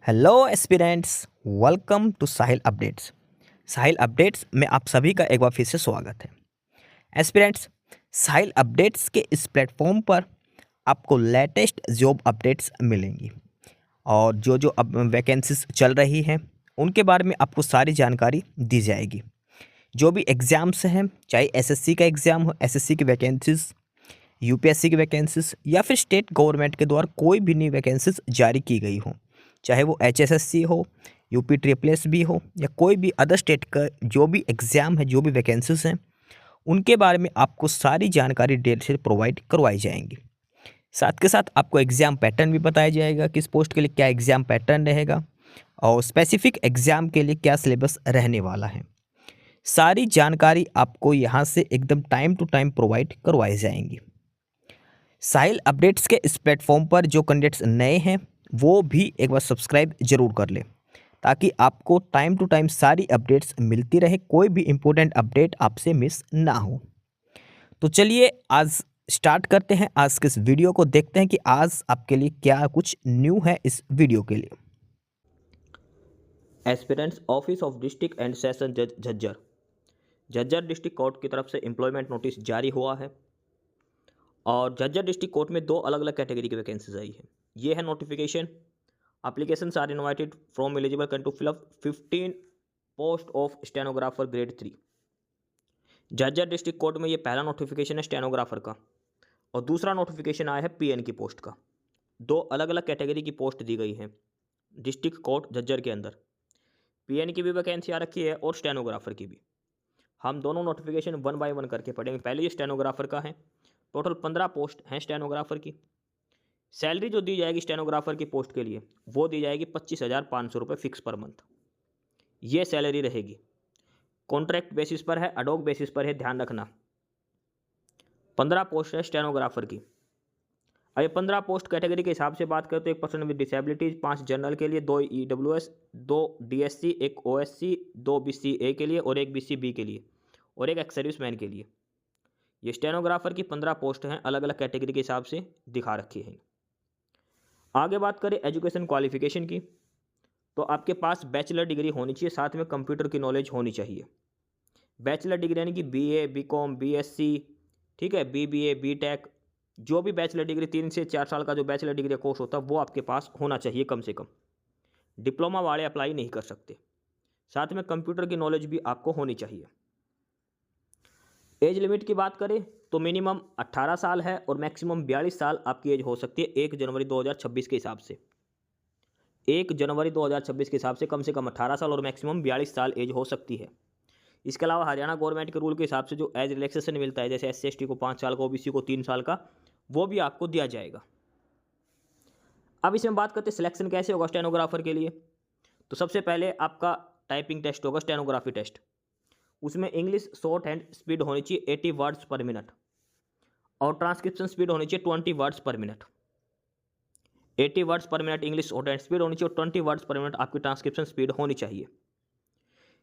Hello aspirants, welcome to Sahil updates. Sahil updates में आप सभी का एक बार फिर से स्वागत है। एस्पिरेंट्स, साहिल अपडेट्स के इस प्लेटफॉर्म पर आपको लेटेस्ट जॉब अपडेट्स मिलेंगी और जो जो अब वैकेंसीज चल रही हैं उनके बारे में आपको सारी जानकारी दी जाएगी। जो भी एग्ज़ाम्स हैं, चाहे एसएससी का एग्ज़ाम हो, एसएससी की वैकेंसीज, यूपीएससी की वैकेंसीज या फिर स्टेट गवर्नमेंट के द्वारा कोई भी नई वैकेंसीज जारी की गई हो, चाहे वो एचएसएससी हो, यूपी ट्रिपल एस भी हो या कोई भी अदर स्टेट का जो भी एग्ज़ाम है, जो भी वैकेंसीज हैं, उनके बारे में आपको सारी जानकारी डिटेल से प्रोवाइड करवाई जाएंगी। साथ के साथ आपको एग्ज़ाम पैटर्न भी बताया जाएगा, किस पोस्ट के लिए क्या एग्ज़ाम पैटर्न रहेगा और स्पेसिफिक एग्ज़ाम के लिए क्या सिलेबस रहने वाला है। सारी जानकारी आपको यहाँ से एकदम टाइम टू टाइम प्रोवाइड करवाई जाएंगी। साहिल अपडेट्स के इस प्लेटफॉर्म पर जो कैंडिडेट्स नए हैं वो भी एक बार सब्सक्राइब जरूर कर लें ताकि आपको टाइम टू टाइम सारी अपडेट्स मिलती रहे, कोई भी इम्पोर्टेंट अपडेट आपसे मिस ना हो। तो चलिए आज स्टार्ट करते हैं आज के इस वीडियो को, देखते हैं कि आज आपके लिए क्या कुछ न्यू है इस वीडियो के लिए। Aspirants office of district and session जज झज्जर डिस्ट्रिक्ट कोर्ट की तरफ से एम्प्लॉयमेंट नोटिस जारी हुआ है और झज्जर डिस्ट्रिक्ट कोर्ट में दो अलग अलग कैटेगरी की वैकेंसीज आई है। ये है notification. Applications are invited from eligible can to fill up 15 post of stenographer grade 3। Jhajjar district court में ये पहला नोटिफिकेशन है स्टेनोग्राफर का और दूसरा नोटिफिकेशन आया है पीएन की पोस्ट का। दो अलग अलग कैटेगरी की पोस्ट दी गई हैं डिस्ट्रिक्ट कोर्ट झज्जर के अंदर। पीएन की भी वैकेंसी आ रखी है और स्टेनोग्राफर की भी। हम दोनों नोटिफिकेशन वन बाय वन करके पढ़ेंगे। पहले ये स्टेनोग्राफर का है। टोटल 15 पोस्ट हैं स्टेनोग्राफर की। सैलरी जो दी जाएगी स्टेनोग्राफर की पोस्ट के लिए वो दी जाएगी 25,500 रुपये फिक्स पर मंथ। ये सैलरी रहेगी। कॉन्ट्रैक्ट बेसिस पर है, अडोक बेसिस पर है, ध्यान रखना। 15 पोस्ट है स्टेनोग्राफर की। अब ये 15 पोस्ट कैटेगरी के हिसाब से बात करें तो 1 पर्सन विद डिसेबिलिटीज, 5 जनरल के लिए, 2 ईडब्ल्यूएस, 2 डीएससी, 1 ओएससी, 2 बीसीए के लिए और 1 बीसीबी के लिए और 1 एक्स सर्विसमैन के लिए। ये स्टेनोग्राफर की 15 पोस्ट हैं, अलग अलग कैटेगरी के हिसाब से दिखा रखी हैं। आगे बात करें एजुकेशन क्वालिफिकेशन की तो आपके पास बैचलर डिग्री होनी चाहिए, साथ में कंप्यूटर की नॉलेज होनी चाहिए। बैचलर डिग्री यानी कि बीए, बीकॉम, बीएससी, ठीक है, बीबीए, बीटेक, जो भी बैचलर डिग्री 3 से 4 साल का जो बैचलर डिग्री कोर्स होता है वो आपके पास होना चाहिए कम से कम। डिप्लोमा वाले अप्लाई नहीं कर सकते। साथ में कंप्यूटर की नॉलेज भी आपको होनी चाहिए। एज लिमिट की बात करें तो मिनिमम 18 साल है और मैक्सिमम 42 साल आपकी एज हो सकती है 1 जनवरी 2026 के हिसाब से। 1 जनवरी 2026 के हिसाब से कम 18 साल और मैक्सिमम 42 साल एज हो सकती है। इसके अलावा हरियाणा गवर्नमेंट के रूल के हिसाब से जो एज रिलैक्सेशन मिलता है, जैसे SC ST को 5 साल का, OBC को 3 साल का, वो भी आपको दिया जाएगा। अब इसमें बात करते हैं सिलेक्शन कैसे होगा स्टेनोग्राफर के लिए। तो सबसे पहले आपका टाइपिंग टेस्ट होगा, स्टेनोग्राफी टेस्ट। उसमें इंग्लिश शॉर्ट हैंड स्पीड होनी चाहिए 80 वर्ड्स पर मिनट और ट्रांसक्रिप्शन स्पीड होनी चाहिए 20 वर्ड्स पर मिनट। 80 वर्ड्स पर minute English short hand speed होनी चाहिए और 20 वर्ड्स पर मिनट आपकी ट्रांसक्रिप्शन स्पीड होनी चाहिए।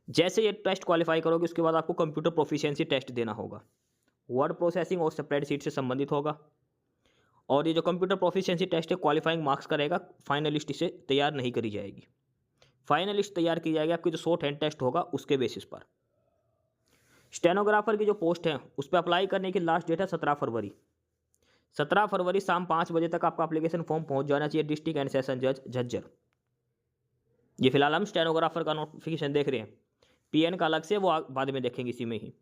जैसे ये टेस्ट क्वालिफाई करोगे उसके बाद आपको कंप्यूटर प्रोफिशिएंसी टेस्ट देना होगा। वर्ड प्रोसेसिंग और स्प्रेडशीट से संबंधित होगा और ये जो कंप्यूटर प्रोफिशिएंसी टेस्ट है क्वालिफाइंग मार्क्स का रहेगा, फाइनलिस्ट इसे तैयार नहीं करी जाएगी। फाइनलिस्ट तैयार की जाएगी आपकी जो शॉर्ट हैंड टेस्ट होगा उसके बेसिस पर। स्टेनोग्राफर की जो पोस्ट है उस पर अप्लाई करने की लास्ट डेट है 17 फरवरी। 17 फरवरी शाम 5 बजे तक आपका एप्लीकेशन फॉर्म पहुंच जाना चाहिए डिस्ट्रिक्ट एंड सेशन जज झज्जर। ये फिलहाल हम स्टेनोग्राफर का नोटिफिकेशन देख रहे हैं, पीएन का अलग से वो बाद में देखेंगे इसी में ही।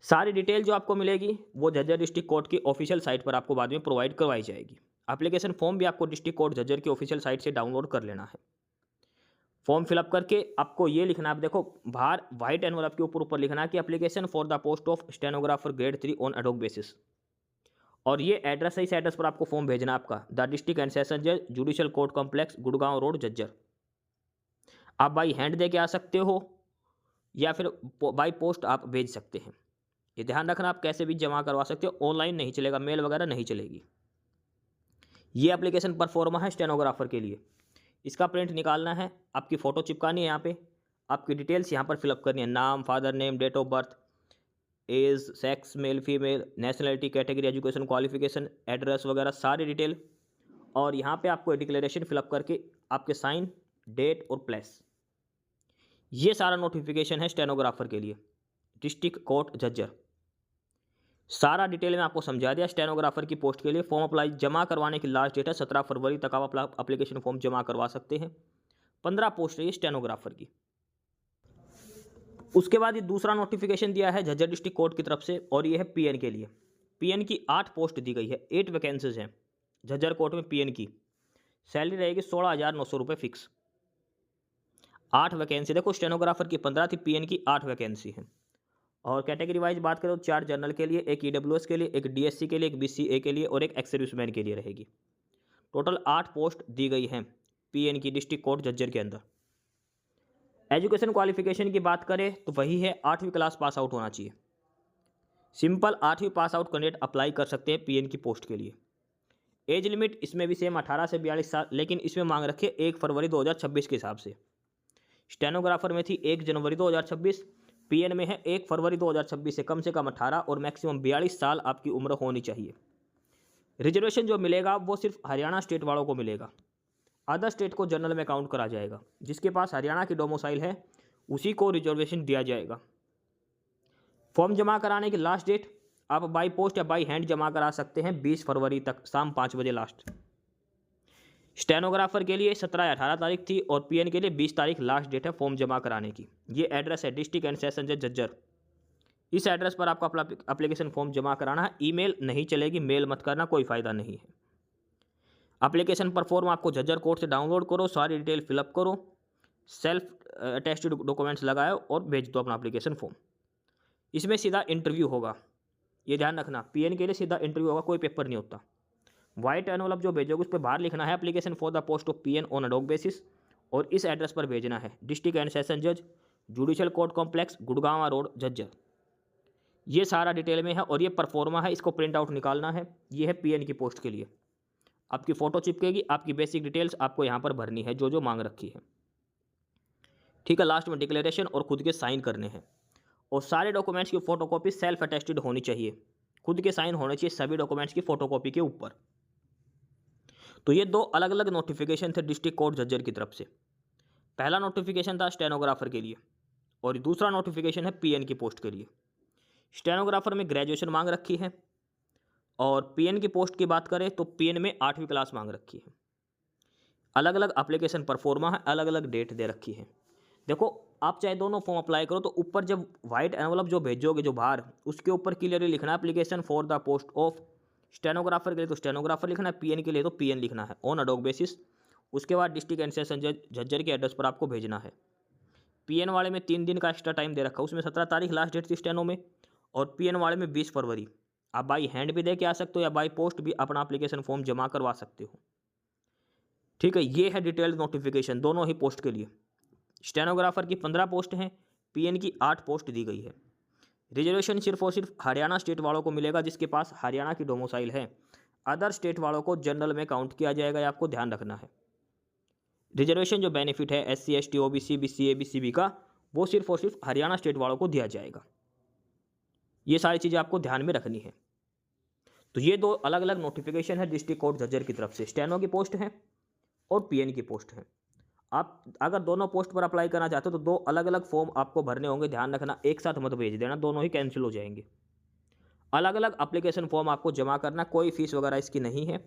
सारी डिटेल जो आपको मिलेगी वो झज्जर डिस्ट्रिक्ट कोर्ट की ऑफिशियल साइट पर आपको बाद में प्रोवाइड करवाई जाएगी। एप्लीकेशन फॉर्म भी आपको डिस्ट्रिक्ट कोर्ट झज्जर की ऑफिशियल साइट से डाउनलोड कर लेना है। फॉर्म फिलअप करके आपको ये लिखना है, देखो बाहर व्हाइट एनवलप के ऊपर लिखना है कि application for the post of stenographer grade 3 on ad hoc basis. और ये एड्रेस है, इस एड्रेस पर आपको फॉर्म भेजना है आपका, द डिस्ट्रिक्ट एंड सेशन जज judicial court complex, Gurgaon road, Jhajjar. आप बाई हैंड दे के आ सकते हो या फिर बाई पोस्ट आप भेज सकते हैं। ये ध्यान रखना, आप कैसे भी जमा करवा सकते हो, ऑनलाइन नहीं चलेगा, मेल वगैरह नहीं चलेगी। ये एप्लीकेशन पर फॉर्म है स्टेनोग्राफर के लिए। इसका प्रिंट निकालना है, आपकी फ़ोटो चिपकानी है, यहाँ पे आपकी डिटेल्स यहाँ पर फिलअप करनी है, नाम, father name, date of birth, age, sex, male female, nationality, category, education qualification, address वगैरह सारी डिटेल। और यहाँ पे आपको डिक्लेरेशन फिलअप करके आपके साइन, डेट और प्लेस। ये सारा नोटिफिकेशन है स्टेनोग्राफर के लिए, डिस्ट्रिक्ट कोर्ट झज्जर। सारा डिटेल में आपको समझा दिया। स्टेनोग्राफर की पोस्ट के लिए फॉर्म अप्लाई जमा करवाने की लास्ट डेट है 17 फरवरी तक आप अपना एप्लीकेशन फॉर्म जमा करवा सकते हैं। 15 पोस्ट है ये स्टेनोग्राफर की। उसके बाद ये दूसरा नोटिफिकेशन दिया है झज्जर डिस्ट्रिक्ट कोर्ट की तरफ से, और ये है पीएन के लिए। पीएन की 8 पोस्ट दी गई है, 8 वैकेंसीज हैं झज्जर कोर्ट में पीएन की। सैलरी रहेगी 16,900 रुपये फिक्स। 8 वैकेंसी, देखो स्टेनोग्राफर की 15 थी, पीएन की 8 वैकेंसी हैं। और कैटेगरी वाइज बात करें तो 4 जनरल के लिए, एक ईडब्ल्यूएस के लिए, एक डीएससी के लिए, एक बीसीए के लिए और एक एक्स सर्विसमैन के लिए रहेगी। टोटल 8 पोस्ट दी गई हैं पीएन की डिस्ट्रिक्ट कोर्ट झज्जर के अंदर। एजुकेशन क्वालिफिकेशन की बात करें तो वही है, 8वीं क्लास पास आउट होना चाहिए। सिंपल 8वीं पास आउट कैंडिडेट अप्लाई कर सकते हैं पीएन की पोस्ट के लिए। एज लिमिट इसमें भी सेम 18 से 42 साल, लेकिन इसमें मांग रखी है 1 फरवरी 2026 के हिसाब से। स्टेनोग्राफर में थी 1 जनवरी 2026, पीएन में है 1 फरवरी 2026 से कम 18 और मैक्सिमम 42 साल आपकी उम्र होनी चाहिए। रिजर्वेशन जो मिलेगा वो सिर्फ हरियाणा स्टेट वालों को मिलेगा, अदर स्टेट को जनरल में काउंट करा जाएगा। जिसके पास हरियाणा की डोमिसाइल है उसी को रिजर्वेशन दिया जाएगा। फॉर्म जमा कराने की लास्ट डेट आप बाई पोस्ट या बाई हैंड जमा करा सकते हैं 20 फरवरी तक शाम 5 बजे लास्ट। स्टेनोग्राफर के लिए 17 या 18 तारीख थी और पीएन के लिए 20 तारीख लास्ट डेट है फॉर्म जमा कराने की। ये एड्रेस है डिस्ट्रिक्ट एंड सेशन जज झज्जर। इस एड्रेस पर आपको अपना एप्लीकेशन फॉर्म जमा कराना है। ईमेल नहीं चलेगी, मेल मत करना, कोई फ़ायदा नहीं है। एप्लीकेशन पर फॉर्म आपको झज्जर कोर्ट से डाउनलोड करो, सारी डिटेल फिलअप करो, सेल्फ अटेस्टेड डॉक्यूमेंट्स लगाओ और भेज दो अपना एप्लीकेशन फॉर्म। इसमें सीधा इंटरव्यू होगा, ये ध्यान रखना। पीएन के लिए सीधा इंटरव्यू होगा, कोई पेपर नहीं होता। वाइट एनवलप जो भेजोगे उस पर बाहर लिखना है application for the post of peon on ad hoc basis, और इस एड्रेस पर भेजना है डिस्ट्रिक्ट एंड सेशन जज judicial court complex Gurgaon road Jhajjar. ये सारा डिटेल में है और ये परफॉर्मा है, इसको प्रिंट आउट निकालना है। ये है पीएन की पोस्ट के लिए। आपकी फ़ोटो चिपकेगी, आपकी बेसिक डिटेल्स आपको यहाँ पर भरनी है जो मांग रखी है, ठीक है। लास्ट में डिक्लेरेशन और खुद के साइन करने हैं, और सारे डॉक्यूमेंट्स की फ़ोटोकॉपी सेल्फ अटेस्टेड होनी चाहिए, खुद के साइन होने चाहिए सभी डॉक्यूमेंट्स की फ़ोटोकॉपी के ऊपर। तो ये 2 अलग अलग नोटिफिकेशन थे डिस्ट्रिक्ट कोर्ट झज्जर की तरफ से। पहला नोटिफिकेशन था स्टेनोग्राफर के लिए और दूसरा नोटिफिकेशन है पीएन की पोस्ट के लिए। स्टेनोग्राफर में ग्रेजुएशन मांग रखी है और पीएन की पोस्ट की बात करें तो पीएन में 8वीं क्लास मांग रखी है। अलग अलग एप्लीकेशन परफॉर्मा है, अलग अलग डेट दे रखी है। देखो आप चाहे दोनों फॉर्म अप्लाई करो तो ऊपर जब वाइट एनवलप जो भेजोगे जो बाहर, उसके ऊपर क्लियरली लिखना है application for the post of. Stenographer के लिए तो स्टेनोग्राफर लिखना है, पीएन के लिए तो पीएन लिखना है ऑन अडॉक बेसिस। उसके बाद डिस्ट्रिक्ट एंड सेशन जज झज्जर के एड्रेस पर आपको भेजना है। पीएन वाले में 3 दिन का एक्स्ट्रा टाइम दे रखा है, उसमें 17 तारीख लास्ट डेट थी स्टेनो में, और पीएन वाले में 20 फरवरी। आप बाई हैंड भी दे के आ सकते हो या बाई पोस्ट भी अपना एप्लीकेशन फॉर्म जमा करवा सकते हो, ठीक है। ये है डिटेल्ड नोटिफिकेशन दोनों ही पोस्ट के लिए। स्टेनोग्राफर की 15 पोस्ट हैं, पीएन की 8 पोस्ट दी गई है। रिजर्वेशन सिर्फ और सिर्फ हरियाणा स्टेट वालों को मिलेगा जिसके पास हरियाणा की डोमिसाइल है। अदर स्टेट वालों को जनरल में काउंट किया जाएगा, ये आपको ध्यान रखना है। रिजर्वेशन जो बेनिफिट है SC ST OBC BCA BCB का, वो सिर्फ और सिर्फ हरियाणा स्टेट वालों को दिया जाएगा। ये सारी चीज़ें आपको ध्यान में रखनी है। तो ये 2 अलग अलग नोटिफिकेशन है डिस्ट्रिक्ट कोर्ट झज्जर की तरफ से। स्टेनो की पोस्ट है और पीएन की पोस्ट है। आप अगर दोनों पोस्ट पर अप्लाई करना चाहते हो तो 2 अलग अलग फॉर्म आपको भरने होंगे, ध्यान रखना। एक साथ मत भेज देना, दोनों ही कैंसिल हो जाएंगे। अलग अलग एप्लीकेशन फॉर्म आपको जमा करना, कोई फीस वगैरह इसकी नहीं है।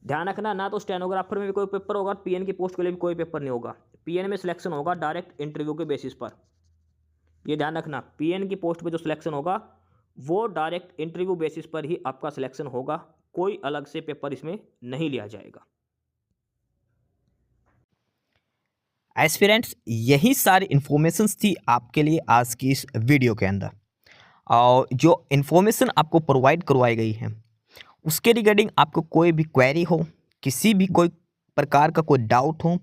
ध्यान रखना, ना तो स्टेनोग्राफर में भी कोई पेपर होगा, पीएन की पोस्ट के लिए भी कोई पेपर नहीं होगा। पीएन में सिलेक्शन होगा डायरेक्ट इंटरव्यू के बेसिस पर, ये ध्यान रखना। पीएन की पोस्ट पर जो सिलेक्शन होगा वो डायरेक्ट इंटरव्यू बेसिस पर ही आपका सिलेक्शन होगा, कोई अलग से पेपर इसमें नहीं लिया जाएगा। एस्पिरेंट्स, यही सारी इन्फॉर्मेशंस थी आपके लिए आज की इस वीडियो के अंदर। और जो इन्फॉर्मेशन आपको प्रोवाइड करवाई गई है उसके रिगार्डिंग आपको कोई भी क्वेरी हो, किसी भी कोई प्रकार का कोई डाउट हो,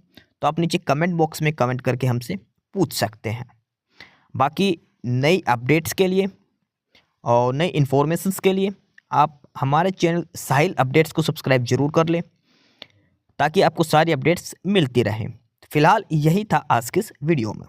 तो आप नीचे कमेंट बॉक्स में कमेंट करके हमसे पूछ सकते हैं। बाकी नई अपडेट्स के लिए और नई इन्फॉर्मेशंस के लिए आप हमारे चैनल साहिल अपडेट्स को सब्सक्राइब जरूर कर लें ताकि आपको सारी अपडेट्स मिलती रहें। फिलहाल यही था आज के इस वीडियो में।